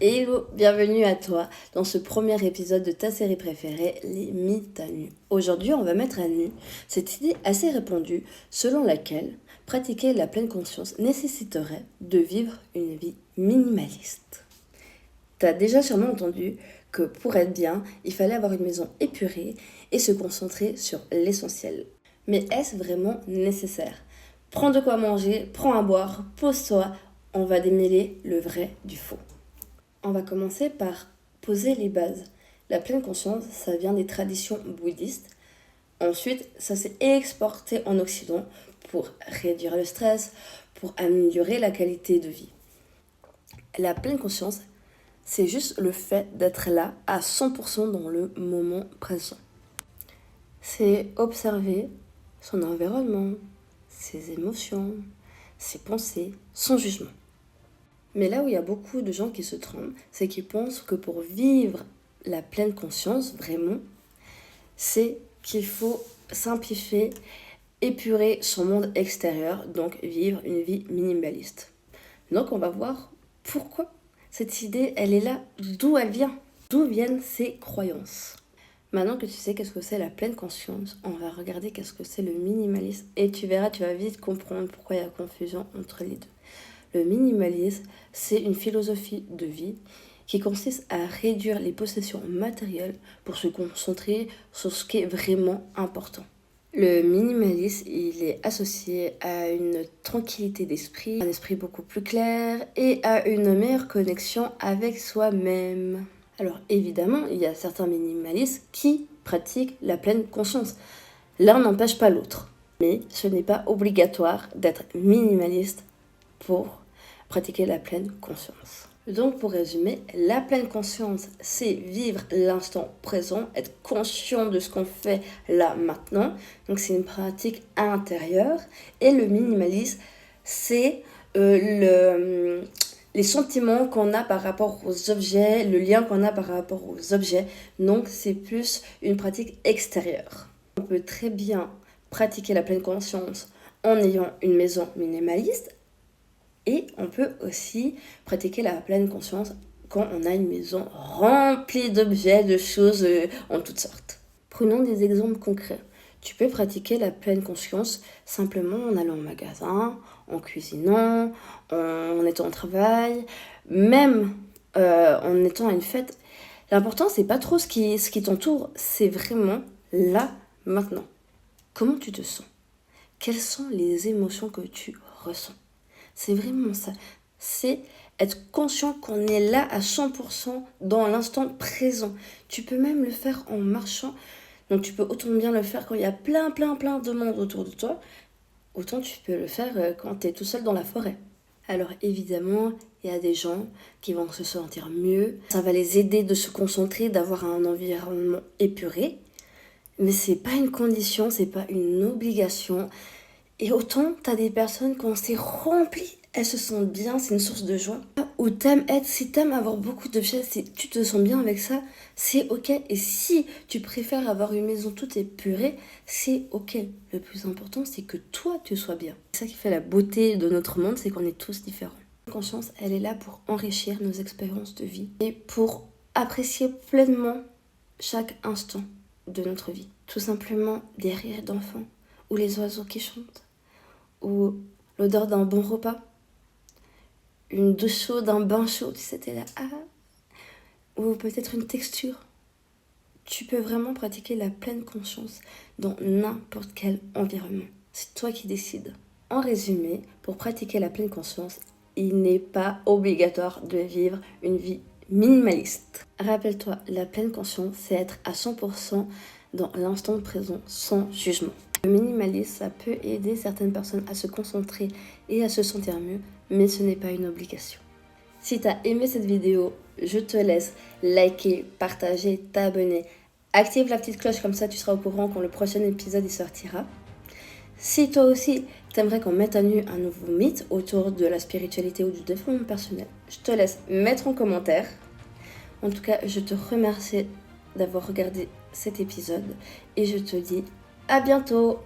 Hello, bienvenue à toi dans ce premier épisode de ta série préférée, les mythes à nu. Aujourd'hui, on va mettre à nu cette idée assez répandue selon laquelle pratiquer la pleine conscience nécessiterait de vivre une vie minimaliste. T'as déjà sûrement entendu que pour être bien, il fallait avoir une maison épurée et se concentrer sur l'essentiel. Mais est-ce vraiment nécessaire? Prends de quoi manger, prends à boire, pose-toi, on va démêler le vrai du faux. On va commencer par poser les bases. La pleine conscience, ça vient des traditions bouddhistes. Ensuite, ça s'est exporté en Occident pour réduire le stress, pour améliorer la qualité de vie. La pleine conscience, c'est juste le fait d'être là à 100% dans le moment présent. C'est observer son environnement, ses émotions, ses pensées, son jugement. Mais là où il y a beaucoup de gens qui se trompent, c'est qu'ils pensent que pour vivre la pleine conscience, vraiment, c'est qu'il faut simplifier, épurer son monde extérieur, donc vivre une vie minimaliste. Donc on va voir pourquoi cette idée, elle est là, d'où elle vient, d'où viennent ces croyances. Maintenant que tu sais qu'est-ce que c'est la pleine conscience, on va regarder qu'est-ce que c'est le minimalisme et tu verras, tu vas vite comprendre pourquoi il y a confusion entre les deux. Le minimalisme, c'est une philosophie de vie qui consiste à réduire les possessions matérielles pour se concentrer sur ce qui est vraiment important. Le minimalisme, il est associé à une tranquillité d'esprit, un esprit beaucoup plus clair et à une meilleure connexion avec soi-même. Alors évidemment, il y a certains minimalistes qui pratiquent la pleine conscience. L'un n'empêche pas l'autre. Mais ce n'est pas obligatoire d'être minimaliste pour pratiquer la pleine conscience. Donc pour résumer, la pleine conscience, c'est vivre l'instant présent, être conscient de ce qu'on fait là maintenant. Donc c'est une pratique intérieure. Et le minimalisme, c'est les sentiments qu'on a par rapport aux objets, le lien qu'on a par rapport aux objets. Donc c'est plus une pratique extérieure. On peut très bien pratiquer la pleine conscience en ayant une maison minimaliste. Et on peut aussi pratiquer la pleine conscience quand on a une maison remplie d'objets, de choses en toutes sortes. Prenons des exemples concrets. Tu peux pratiquer la pleine conscience simplement en allant au magasin, en cuisinant, en étant au travail, même en étant à une fête. L'important, c'est pas trop ce qui t'entoure, c'est vraiment là, maintenant. Comment tu te sens? Quelles sont les émotions que tu ressens? C'est vraiment ça. C'est être conscient qu'on est là à 100% dans l'instant présent. Tu peux même le faire en marchant. Donc tu peux autant bien le faire quand il y a plein de monde autour de toi. Autant tu peux le faire quand tu es tout seul dans la forêt. Alors évidemment, il y a des gens qui vont se sentir mieux. Ça va les aider de se concentrer, d'avoir un environnement épuré. Mais c'est pas une condition, c'est pas une obligation. Et autant, t'as des personnes quand c'est rempli, elles se sentent bien, c'est une source de joie. Ou t'aimes être, si t'aimes avoir beaucoup d'objets, si tu te sens bien avec ça, c'est ok. Et si tu préfères avoir une maison toute épurée, c'est ok. Le plus important, c'est que toi, tu sois bien. C'est ça qui fait la beauté de notre monde, c'est qu'on est tous différents. La conscience, elle est là pour enrichir nos expériences de vie et pour apprécier pleinement chaque instant de notre vie. Tout simplement des rires d'enfants ou les oiseaux qui chantent, ou l'odeur d'un bon repas, une douche chaude, un bain chaud, tu sais, t'es là, ou peut-être une texture. Tu peux vraiment pratiquer la pleine conscience dans n'importe quel environnement. C'est toi qui décides. En résumé, pour pratiquer la pleine conscience, il n'est pas obligatoire de vivre une vie minimaliste. Rappelle-toi, la pleine conscience, c'est être à 100% dans l'instant présent, sans jugement. Le minimalisme, ça peut aider certaines personnes à se concentrer et à se sentir mieux, mais ce n'est pas une obligation. Si tu as aimé cette vidéo, je te laisse liker, partager, t'abonner. Active la petite cloche, comme ça tu seras au courant quand le prochain épisode y sortira. Si toi aussi, t'aimerais qu'on mette à nu un nouveau mythe autour de la spiritualité ou du développement personnel, je te laisse mettre en commentaire. En tout cas, je te remercie d'avoir regardé cet épisode et je te dis à bientôt.